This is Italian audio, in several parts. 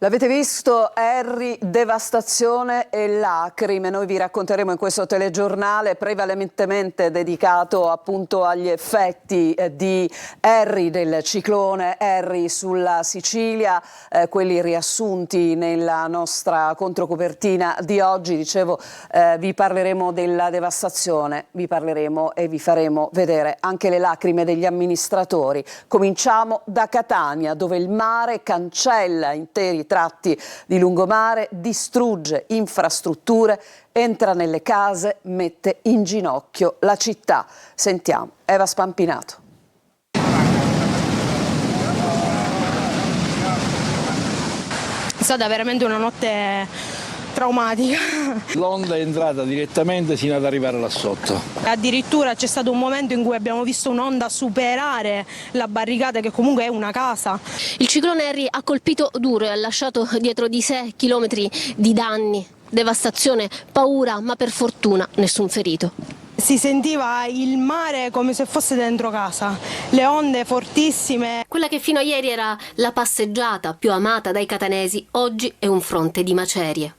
L'avete visto, Harry, devastazione e lacrime. Noi vi racconteremo in questo telegiornale prevalentemente dedicato appunto agli effetti di Harry, del ciclone Harry sulla Sicilia, quelli riassunti nella nostra controcopertina di oggi. Dicevo, vi parleremo della devastazione, vi parleremo e vi faremo vedere anche le lacrime degli amministratori. Cominciamo da Catania, dove il mare cancella interi tratti di lungomare, distrugge infrastrutture, entra nelle case, mette in ginocchio la città. Sentiamo Eva Spampinato. È stata veramente una notte traumatica. L'onda è entrata direttamente sino ad arrivare là sotto. Addirittura c'è stato un momento in cui abbiamo visto un'onda superare la barricata, che comunque è una casa. Il ciclone Harry ha colpito duro e ha lasciato dietro di sé chilometri di danni, devastazione, paura, ma per fortuna nessun ferito. Si sentiva il mare come se fosse dentro casa, le onde fortissime. Quella che fino a ieri era la passeggiata più amata dai catanesi, oggi è un fronte di macerie.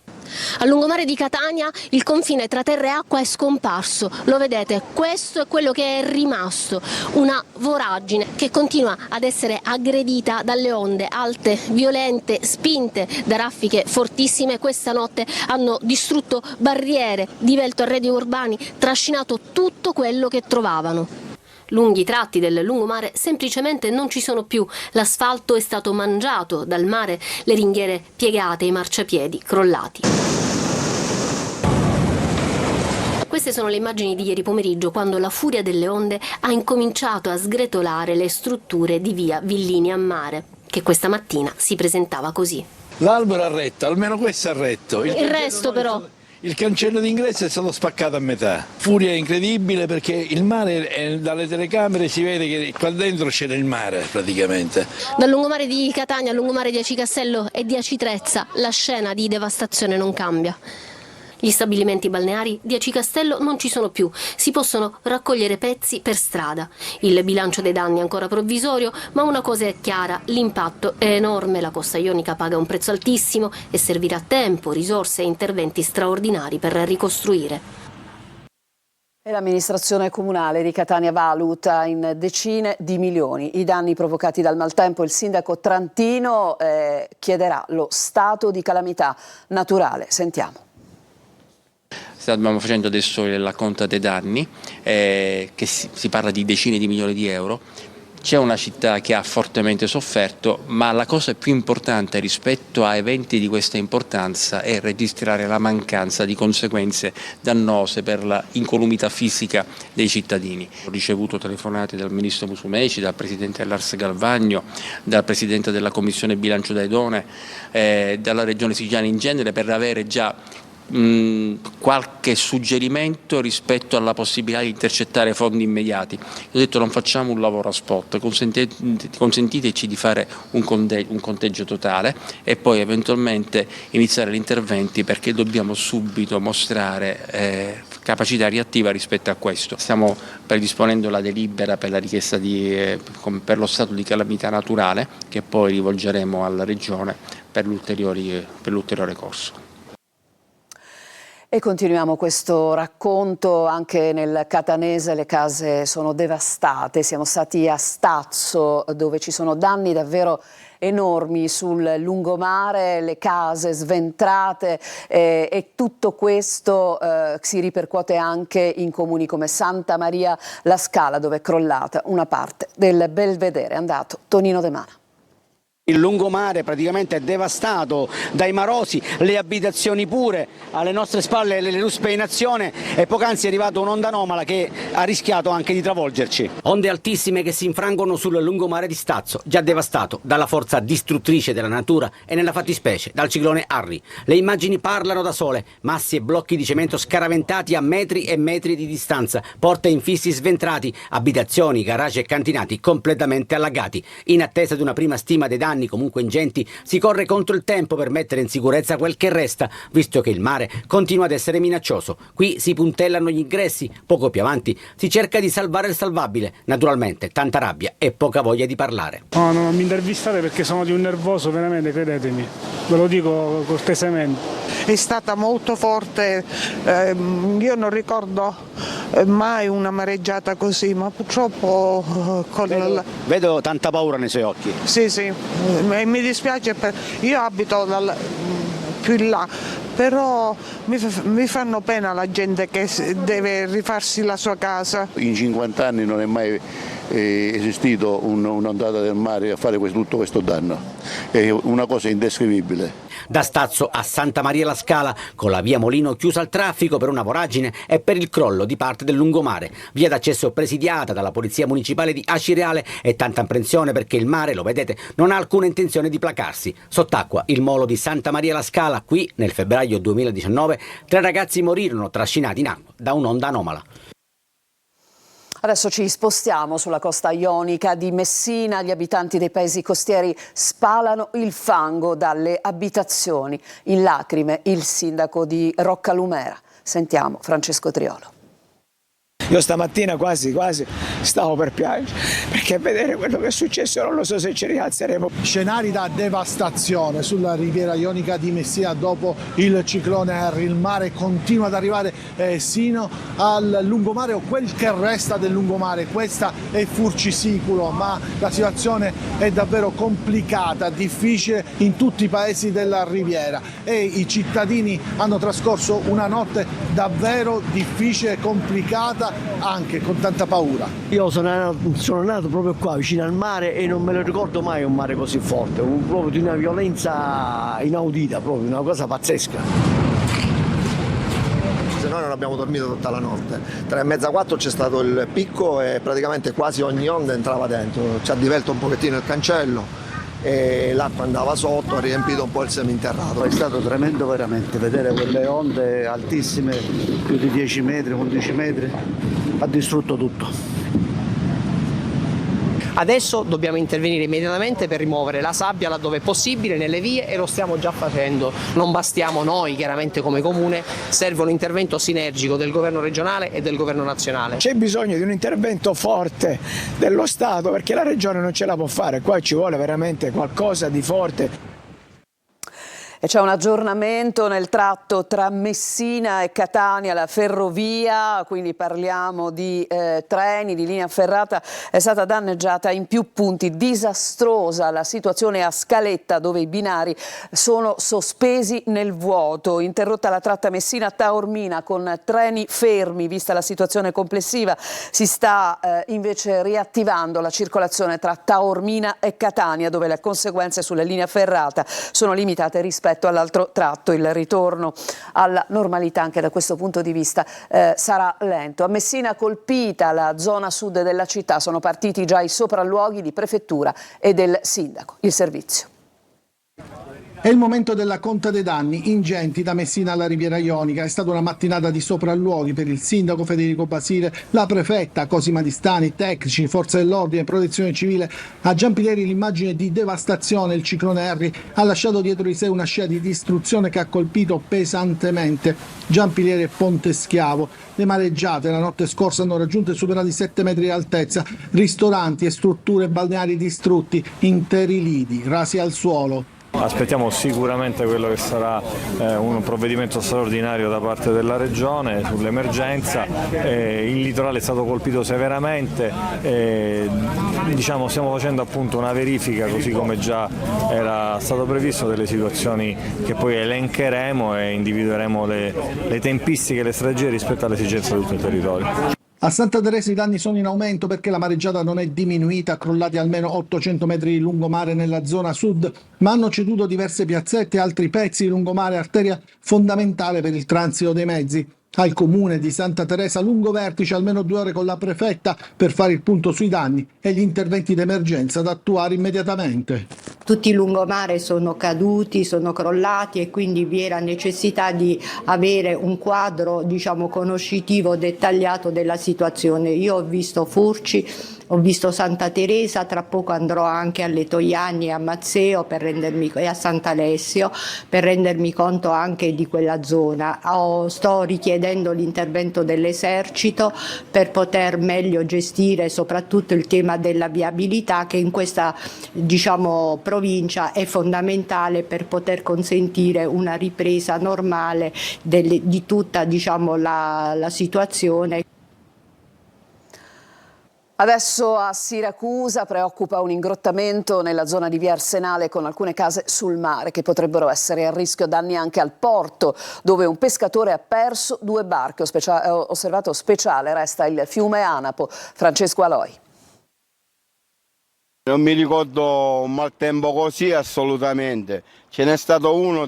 A lungomare di Catania il confine tra terra e acqua è scomparso, lo vedete, questo è quello che è rimasto, una voragine che continua ad essere aggredita dalle onde alte, violente, spinte da raffiche fortissime. Questa notte hanno distrutto barriere, divelto arredi urbani, trascinato tutto quello che trovavano. Lunghi tratti del lungomare semplicemente non ci sono più, l'asfalto è stato mangiato dal mare, le ringhiere piegate, i marciapiedi crollati. Queste sono le immagini di ieri pomeriggio, quando la furia delle onde ha incominciato a sgretolare le strutture di via Villini a Mare, che questa mattina si presentava così. L'albero ha retto, almeno questo ha retto. Il resto però... Il cancello d'ingresso è stato spaccato a metà. Furia incredibile, perché il mare, dalle telecamere si vede che qua dentro c'era il mare praticamente. Dal lungomare di Catania al lungomare di Aci Castello e di Aci Trezza la scena di devastazione non cambia. Gli stabilimenti balneari di Aci Castello non ci sono più, si possono raccogliere pezzi per strada. Il bilancio dei danni è ancora provvisorio, ma una cosa è chiara, l'impatto è enorme, la costa ionica paga un prezzo altissimo e servirà tempo, risorse e interventi straordinari per ricostruire. E l'amministrazione comunale di Catania valuta in decine di milioni i danni provocati dal maltempo. Il sindaco Trantino chiederà lo stato di calamità naturale. Sentiamo. Stiamo facendo adesso la conta dei danni, che si parla di decine di milioni di euro. C'è una città che ha fortemente sofferto, ma la cosa più importante rispetto a eventi di questa importanza è registrare la mancanza di conseguenze dannose per la incolumità fisica dei cittadini. Ho ricevuto telefonate dal ministro Musumeci, dal presidente Lars Galvagno, dal presidente della commissione bilancio Daedone, dalla regione siciliana in genere, per avere già qualche suggerimento rispetto alla possibilità di intercettare fondi immediati. Ho detto: non facciamo un lavoro a spot, consentiteci di fare un conteggio totale e poi eventualmente iniziare gli interventi, perché dobbiamo subito mostrare capacità reattiva rispetto a questo. Stiamo predisponendo la delibera per la richiesta per lo stato di calamità naturale, che poi rivolgeremo alla Regione per l'ulteriore corso. E continuiamo questo racconto. Anche nel catanese le case sono devastate. Siamo stati a Stazzo, dove ci sono danni davvero enormi sul lungomare, le case sventrate, e tutto questo si ripercuote anche in comuni come Santa Maria la Scala, dove è crollata una parte del belvedere. È andato Tonino De Mana. Il lungomare praticamente è devastato dai marosi, le abitazioni pure, alle nostre spalle le ruspe in azione, e poc'anzi è arrivata un'onda anomala che ha rischiato anche di travolgerci. Onde altissime che si infrangono sul lungomare di Stazzo, già devastato dalla forza distruttrice della natura e nella fattispecie dal ciclone Harry. Le immagini parlano da sole: massi e blocchi di cemento scaraventati a metri e metri di distanza, porte infissi sventrati, abitazioni, garage e cantinati completamente allagati. In attesa di una prima stima dei danni danni comunque ingenti, si corre contro il tempo per mettere in sicurezza quel che resta, visto che il mare continua ad essere minaccioso. Qui si puntellano gli ingressi, poco più avanti si cerca di salvare il salvabile. Naturalmente tanta rabbia e poca voglia di parlare. No, non mi intervistate perché sono di un nervoso, veramente, credetemi, ve lo dico cortesemente. È stata molto forte, io non ricordo mai una mareggiata così, ma purtroppo Vedo tanta paura nei suoi occhi. Sì, mi dispiace, io abito più in là, però mi fanno pena la gente che deve rifarsi la sua casa. In 50 anni non è mai esistito un'ondata del mare a fare tutto questo danno, è una cosa indescrivibile. Da Stazzo a Santa Maria la Scala, con la via Molino chiusa al traffico per una voragine e per il crollo di parte del lungomare. Via d'accesso presidiata dalla Polizia Municipale di Acireale e tanta apprensione perché il mare, lo vedete, non ha alcuna intenzione di placarsi. Sott'acqua il molo di Santa Maria la Scala. Qui, nel febbraio 2019, 3 ragazzi morirono trascinati in acqua da un'onda anomala. Adesso ci spostiamo sulla costa ionica di Messina. Gli abitanti dei paesi costieri spalano il fango dalle abitazioni. In lacrime il sindaco di Roccalumera. Sentiamo Francesco Triolo. Io stamattina quasi stavo per piangere, perché a vedere quello che è successo non lo so se ci rialzeremo. Scenari da devastazione sulla riviera ionica di Messina dopo il ciclone Harry. Il mare continua ad arrivare sino al lungomare o quel che resta del lungomare. Questa è Furcisicolo, ma la situazione è davvero complicata, difficile in tutti i paesi della riviera e i cittadini hanno trascorso una notte davvero difficile e complicata, anche con tanta paura. Io sono nato proprio qua vicino al mare e non me lo ricordo mai un mare così forte, proprio di una violenza inaudita, proprio una cosa pazzesca. Noi non abbiamo dormito tutta la notte, 3:30, 4 c'è stato il picco e praticamente quasi ogni onda entrava dentro, ci ha divelto un pochettino il cancello e l'acqua andava sotto, ha riempito un po' il seminterrato. È stato tremendo veramente, vedere quelle onde altissime, più di 10 metri, 11 metri, ha distrutto tutto. Adesso dobbiamo intervenire immediatamente per rimuovere la sabbia laddove è possibile nelle vie e lo stiamo già facendo. Non bastiamo noi chiaramente come comune, serve un intervento sinergico del governo regionale e del governo nazionale. C'è bisogno di un intervento forte dello Stato perché la regione non ce la può fare, qua ci vuole veramente qualcosa di forte. E c'è un aggiornamento nel tratto tra Messina e Catania, la ferrovia, quindi parliamo di treni, di linea ferrata, è stata danneggiata in più punti, disastrosa la situazione a Scaletta dove i binari sono sospesi nel vuoto, interrotta la tratta Messina-Taormina con treni fermi, vista la situazione complessiva, si sta invece riattivando la circolazione tra Taormina e Catania dove le conseguenze sulla linea ferrata sono limitate rispetto all'altro tratto. Il ritorno alla normalità anche da questo punto di vista sarà lento. A Messina colpita la zona sud della città, sono partiti già i sopralluoghi di prefettura e del sindaco. Il servizio. È il momento della conta dei danni ingenti da Messina alla Riviera Ionica. È stata una mattinata di sopralluoghi per il sindaco Federico Basile, la prefetta Cosima Di Stani, tecnici, forze dell'ordine, protezione civile. A Giampilieri l'immagine di devastazione. Il ciclone Harry ha lasciato dietro di sé una scia di distruzione che ha colpito pesantemente Giampilieri e Ponte Schiavo. Le mareggiate la notte scorsa hanno raggiunto e superato i 7 metri di altezza. Ristoranti e strutture balneari distrutti, interi lidi rasi al suolo. Aspettiamo sicuramente quello che sarà un provvedimento straordinario da parte della Regione sull'emergenza. Il litorale è stato colpito severamente, stiamo facendo appunto una verifica così come già era stato previsto delle situazioni che poi elencheremo e individueremo le tempistiche e le strategie rispetto alle esigenze di tutto il territorio. A Santa Teresa i danni sono in aumento perché la mareggiata non è diminuita, crollati almeno 800 metri di lungomare nella zona sud, ma hanno ceduto diverse piazzette e altri pezzi di lungomare, arteria fondamentale per il transito dei mezzi. Al comune di Santa Teresa lungo vertice, almeno 2 ore con la prefetta per fare il punto sui danni e gli interventi d'emergenza da attuare immediatamente. Tutti i lungomare sono caduti, sono crollati e quindi vi era necessità di avere un quadro conoscitivo dettagliato della situazione. Io ho visto Furci ho visto Santa Teresa, tra poco andrò anche alle Toiani e a Mazzeo e a Sant'Alessio per rendermi conto anche di quella zona. Sto richiedendo l'intervento dell'esercito per poter meglio gestire soprattutto il tema della viabilità, che in questa provincia è fondamentale per poter consentire una ripresa normale di tutta la situazione. Adesso a Siracusa preoccupa un ingrottamento nella zona di via Arsenale con alcune case sul mare che potrebbero essere a rischio. Danni anche al porto, dove un pescatore ha perso 2 barche. Osservato speciale resta il fiume Anapo. Francesco Aloi. Non mi ricordo un maltempo così assolutamente. Ce n'è stato uno,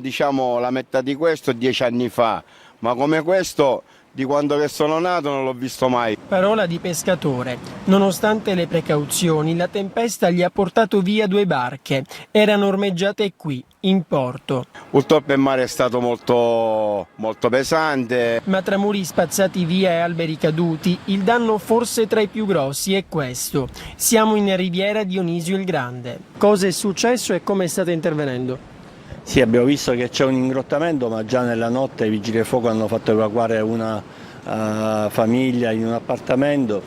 la metà di questo 10 anni fa, ma come questo di quando che sono nato non l'ho visto mai. Parola di pescatore. Nonostante le precauzioni, la tempesta gli ha portato via 2 barche. Erano ormeggiate qui, in porto. Purtroppo il mare è stato molto pesante. Ma tra muri spazzati via e alberi caduti, il danno forse tra i più grossi è questo. Siamo in riviera Dionisio il Grande. Cosa è successo e come state intervenendo? Sì, abbiamo visto che c'è un ingrottamento, ma già nella notte i vigili del fuoco hanno fatto evacuare una famiglia in un appartamento,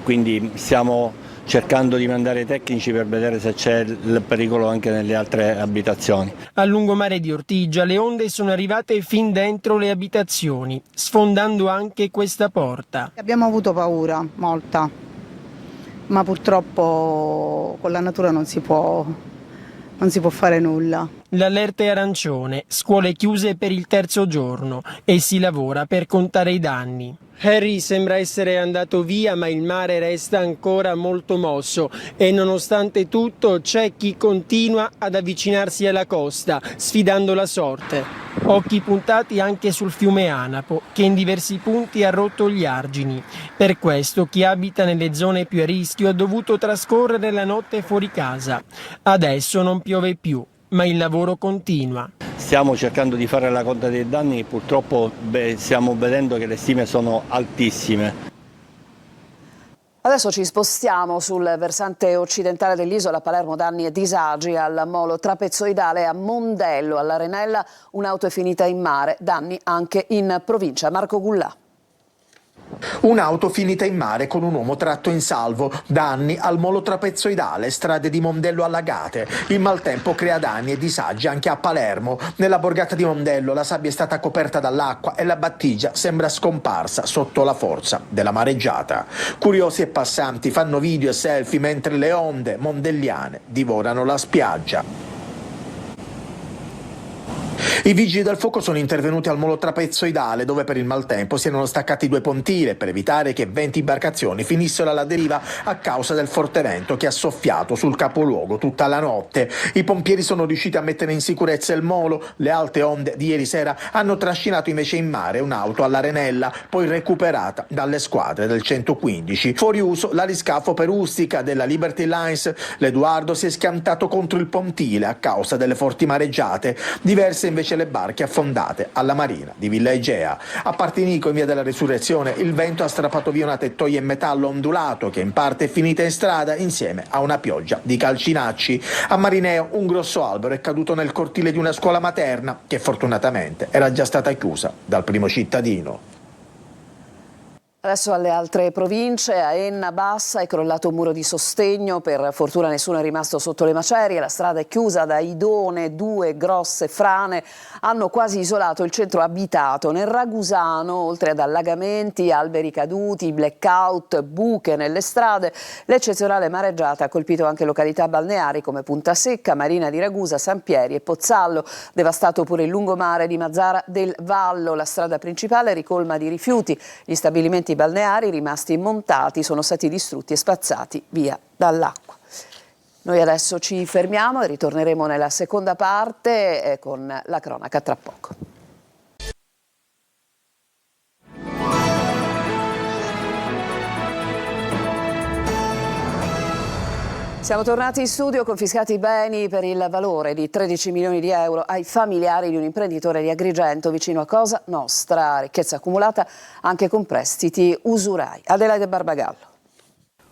quindi stiamo cercando di mandare i tecnici per vedere se c'è il pericolo anche nelle altre abitazioni. Al lungomare di Ortigia le onde sono arrivate fin dentro le abitazioni, sfondando anche questa porta. Abbiamo avuto paura, molta, ma purtroppo con la natura non si può fare nulla. L'allerta è arancione, scuole chiuse per il 3° giorno e si lavora per contare i danni. Harry sembra essere andato via, ma il mare resta ancora molto mosso e nonostante tutto c'è chi continua ad avvicinarsi alla costa, sfidando la sorte. Occhi puntati anche sul fiume Anapo, che in diversi punti ha rotto gli argini. Per questo chi abita nelle zone più a rischio ha dovuto trascorrere la notte fuori casa. Adesso non piove più, ma il lavoro continua. Stiamo cercando di fare la conta dei danni, purtroppo stiamo vedendo che le stime sono altissime. Adesso ci spostiamo sul versante occidentale dell'isola. Palermo, danni e disagi al molo trapezoidale a Mondello, all'Arenella un'auto è finita in mare, danni anche in provincia. Marco Gullà. Un'auto finita in mare con un uomo tratto in salvo, danni al molo trapezoidale, strade di Mondello allagate. Il maltempo crea danni e disagi anche a Palermo. Nella borgata di Mondello la sabbia è stata coperta dall'acqua e la battigia sembra scomparsa sotto la forza della mareggiata. Curiosi e passanti fanno video e selfie mentre le onde mondelliane divorano la spiaggia. I vigili del fuoco sono intervenuti al molo trapezoidale, dove per il maltempo si erano staccati 2 pontili per evitare che 20 imbarcazioni finissero alla deriva a causa del forte vento che ha soffiato sul capoluogo tutta la notte. I pompieri sono riusciti a mettere in sicurezza il molo. Le alte onde di ieri sera hanno trascinato invece in mare un'auto all'Arenella, poi recuperata dalle squadre del 115. Fuori uso l'aliscafo per Ustica della Liberty Lines. L'Eduardo si è schiantato contro il pontile a causa delle forti mareggiate. Diverse invece le barche affondate alla marina di Villa Egea. A Partinico, in via della Resurrezione, il vento ha strappato via una tettoia in metallo ondulato che in parte è finita in strada insieme a una pioggia di calcinacci. A Marineo un grosso albero è caduto nel cortile di una scuola materna che fortunatamente era già stata chiusa dal primo cittadino. Adesso alle altre province. A Enna Bassa è crollato un muro di sostegno, per fortuna nessuno è rimasto sotto le macerie, la strada è chiusa da idone, 2 grosse frane hanno quasi isolato il centro abitato. Nel Ragusano, oltre ad allagamenti, alberi caduti, blackout, buche nelle strade, l'eccezionale mareggiata ha colpito anche località balneari come Punta Secca, Marina di Ragusa, San Pieri e Pozzallo. Devastato pure il lungomare di Mazzara del Vallo, la strada principale ricolma di rifiuti, gli stabilimenti balneari rimasti immontati sono stati distrutti e spazzati via dall'acqua. Noi adesso ci fermiamo e ritorneremo nella seconda parte con la cronaca tra poco. Siamo tornati in studio, confiscati i beni per il valore di 13 milioni di euro ai familiari di un imprenditore di Agrigento vicino a Cosa Nostra, ricchezza accumulata anche con prestiti usurai. Adelaide Barbagallo.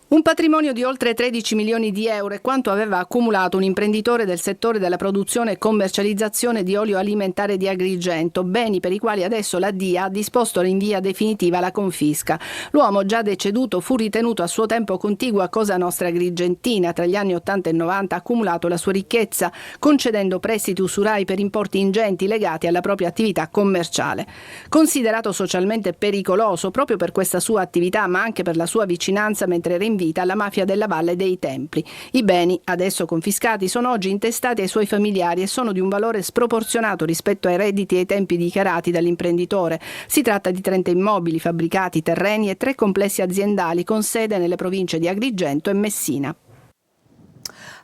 Un patrimonio di oltre 13 milioni di euro è quanto aveva accumulato un imprenditore del settore della produzione e commercializzazione di olio alimentare di Agrigento, beni per i quali adesso la DIA ha disposto in via definitiva la confisca. L'uomo già deceduto fu ritenuto a suo tempo contiguo a Cosa Nostra Agrigentina. Tra gli anni 80 e 90 ha accumulato la sua ricchezza concedendo prestiti usurai per importi ingenti legati alla propria attività commerciale. Considerato socialmente pericoloso proprio per questa sua attività ma anche per la sua vicinanza mentre era in vita alla mafia della Valle dei Templi. I beni, adesso confiscati, sono oggi intestati ai suoi familiari e sono di un valore sproporzionato rispetto ai redditi e ai tempi dichiarati dall'imprenditore. Si tratta di 30 immobili, fabbricati, terreni e 3 complessi aziendali con sede nelle province di Agrigento e Messina.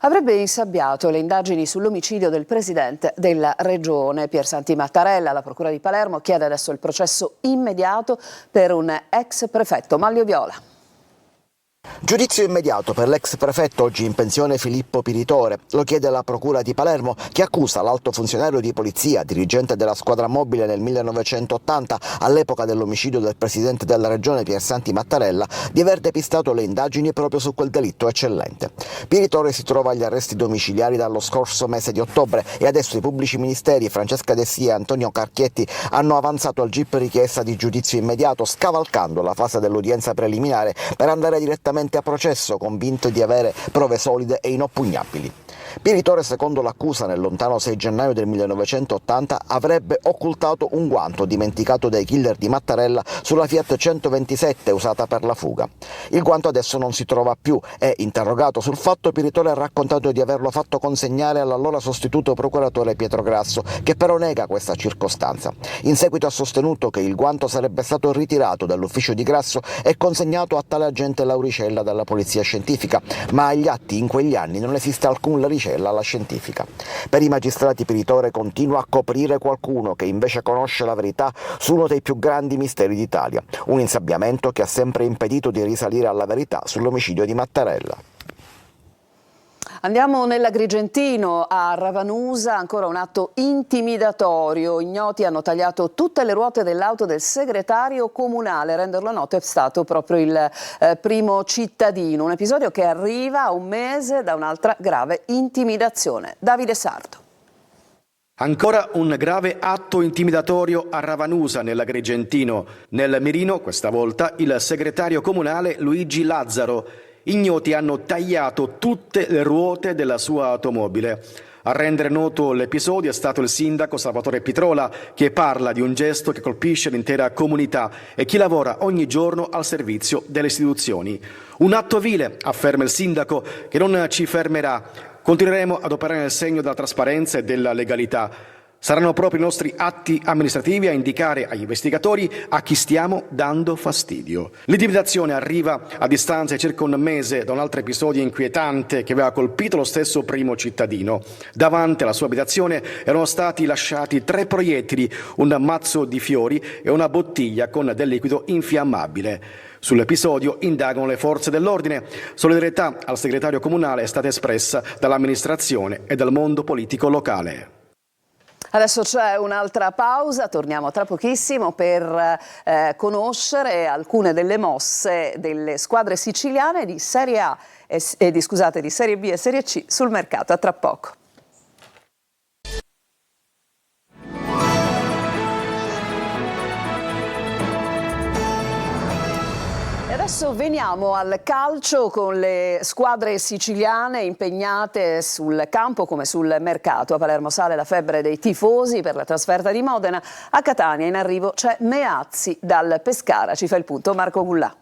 Avrebbe insabbiato le indagini sull'omicidio del presidente della regione Piersanti Mattarella. La procura di Palermo chiede adesso il processo immediato per un ex prefetto. Maglio Viola. Giudizio immediato per l'ex prefetto oggi in pensione Filippo Piritore. Lo chiede la procura di Palermo, che accusa l'alto funzionario di polizia, dirigente della squadra mobile nel 1980, all'epoca dell'omicidio del presidente della regione Piersanti Mattarella, di aver depistato le indagini proprio su quel delitto eccellente. Piritore si trova agli arresti domiciliari dallo scorso mese di ottobre e adesso i pubblici ministeri Francesca Dessì e Antonio Carchietti hanno avanzato al GIP richiesta di giudizio immediato, scavalcando la fase dell'udienza preliminare per andare direttamente a processo, convinto di avere prove solide e inoppugnabili. Piritore, secondo l'accusa, nel lontano 6 gennaio del 1980 avrebbe occultato un guanto dimenticato dai killer di Mattarella sulla Fiat 127 usata per la fuga. Il guanto adesso non si trova più e, interrogato sul fatto, Piritore ha raccontato di averlo fatto consegnare all'allora sostituto procuratore Pietro Grasso, che però nega questa circostanza. In seguito ha sostenuto che il guanto sarebbe stato ritirato dall'ufficio di Grasso e consegnato a tale agente Lauricella dalla polizia scientifica, ma agli atti in quegli anni non esiste alcun Lauricella alla scientifica. Per i magistrati Piritore continua a coprire qualcuno che invece conosce la verità su uno dei più grandi misteri d'Italia, un insabbiamento che ha sempre impedito di risalire alla verità sull'omicidio di Mattarella. Andiamo nell'Agrigentino, a Ravanusa, ancora un atto intimidatorio. Ignoti hanno tagliato tutte le ruote dell'auto del segretario comunale. A renderlo noto è stato proprio il primo cittadino. Un episodio che arriva a un mese da un'altra grave intimidazione. Davide Sardo. Ancora un grave atto intimidatorio a Ravanusa, nell'Agrigentino. Nel mirino, questa volta, il segretario comunale Luigi Lazzaro. Ignoti hanno tagliato tutte le ruote della sua automobile. A rendere noto l'episodio è stato il sindaco Salvatore Pitrola, che parla di un gesto che colpisce l'intera comunità e chi lavora ogni giorno al servizio delle istituzioni. Un atto vile, afferma il sindaco, che non ci fermerà. Continueremo ad operare nel segno della trasparenza e della legalità. Saranno proprio i nostri atti amministrativi a indicare agli investigatori a chi stiamo dando fastidio. L'intimidazione arriva a distanza di circa un mese da un altro episodio inquietante che aveva colpito lo stesso primo cittadino. Davanti alla sua abitazione erano stati lasciati 3 proiettili, un mazzo di fiori e una bottiglia con del liquido infiammabile. Sull'episodio indagano le forze dell'ordine. Solidarietà al segretario comunale è stata espressa dall'amministrazione e dal mondo politico locale. Adesso c'è un'altra pausa, torniamo tra pochissimo per conoscere alcune delle mosse delle squadre siciliane di Serie A di Serie B e Serie C sul mercato. A tra poco. Adesso veniamo al calcio con le squadre siciliane impegnate sul campo come sul mercato. A Palermo sale la febbre dei tifosi per la trasferta di Modena. A Catania in arrivo c'è Meazzi dal Pescara. Ci fa il punto Marco Gullà.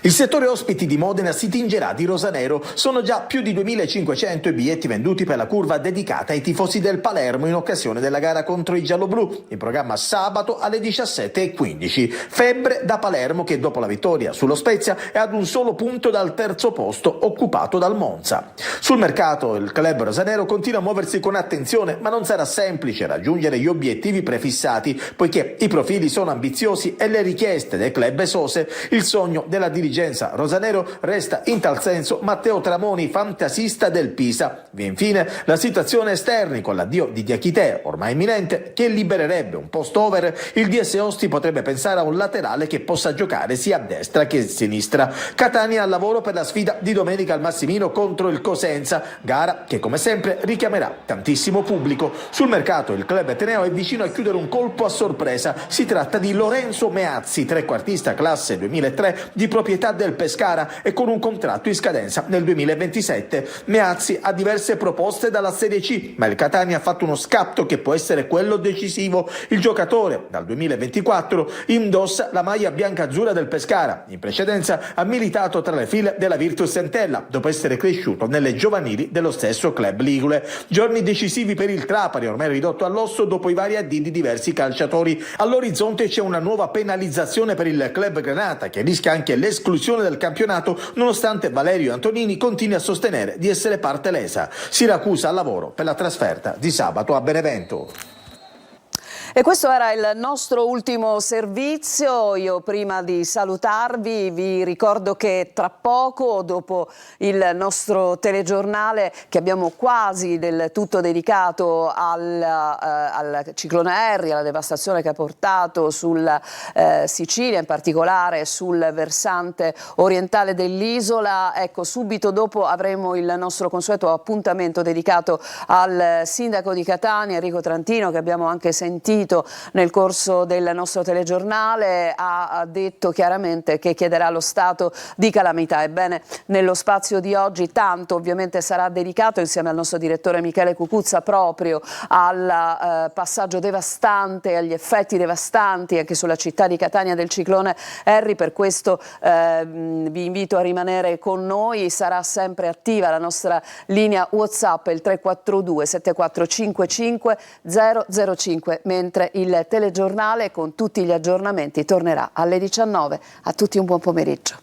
Il settore ospiti di Modena si tingerà di rosanero. Sono già più di 2.500 i biglietti venduti per la curva dedicata ai tifosi del Palermo in occasione della gara contro i gialloblu, in programma sabato alle 17:15. Febbre da Palermo che dopo la vittoria sullo Spezia è ad un solo punto dal terzo posto occupato dal Monza. Sul mercato il club rosanero continua a muoversi con attenzione, ma non sarà semplice raggiungere gli obiettivi prefissati, poiché i profili sono ambiziosi e le richieste del club esose. Il sogno della dirigenza dirigenza rosanero resta in tal senso Matteo Tramoni, fantasista del Pisa. E infine la situazione esterni con l'addio di Diakité, ormai imminente, che libererebbe un post over. Il DS Osti potrebbe pensare a un laterale che possa giocare sia a destra che a sinistra. Catania al lavoro per la sfida di domenica al Massimino contro il Cosenza, gara che come sempre richiamerà tantissimo pubblico. Sul mercato il club ateneo è vicino a chiudere un colpo a sorpresa. Si tratta di Lorenzo Meazzi, trequartista classe 2003 di proprietà del Pescara e con un contratto in scadenza nel 2027. Meazzi ha diverse proposte dalla Serie C, ma il Catania ha fatto uno scatto che può essere quello decisivo. Il giocatore dal 2024 indossa la maglia bianca-azzurra del Pescara. In precedenza ha militato tra le file della Virtus Entella dopo essere cresciuto nelle giovanili dello stesso club ligure. Giorni decisivi per il Trapani, ormai ridotto all'osso dopo i vari addii di diversi calciatori. All'orizzonte c'è una nuova penalizzazione per il club granata che rischia anche l'esclusione del campionato, nonostante Valerio Antonini continui a sostenere di essere parte lesa. Siracusa al lavoro per la trasferta di sabato a Benevento. E questo era il nostro ultimo servizio. Io prima di salutarvi vi ricordo che tra poco, dopo il nostro telegiornale che abbiamo quasi del tutto dedicato al ciclone Harry, alla devastazione che ha portato sulla Sicilia, in particolare sul versante orientale dell'isola, ecco, subito dopo avremo il nostro consueto appuntamento dedicato al sindaco di Catania, Enrico Trantino, che abbiamo anche sentito nel corso del nostro telegiornale. Ha detto chiaramente che chiederà lo stato di calamità. Ebbene, nello spazio di oggi tanto ovviamente sarà dedicato, insieme al nostro direttore Michele Cucuzza, proprio al passaggio devastante, agli effetti devastanti anche sulla città di Catania del ciclone Harry. Per questo vi invito a rimanere con noi. Sarà sempre attiva la nostra linea WhatsApp, il 342 7455 005, mentre il telegiornale con tutti gli aggiornamenti tornerà alle 19. A tutti un buon pomeriggio.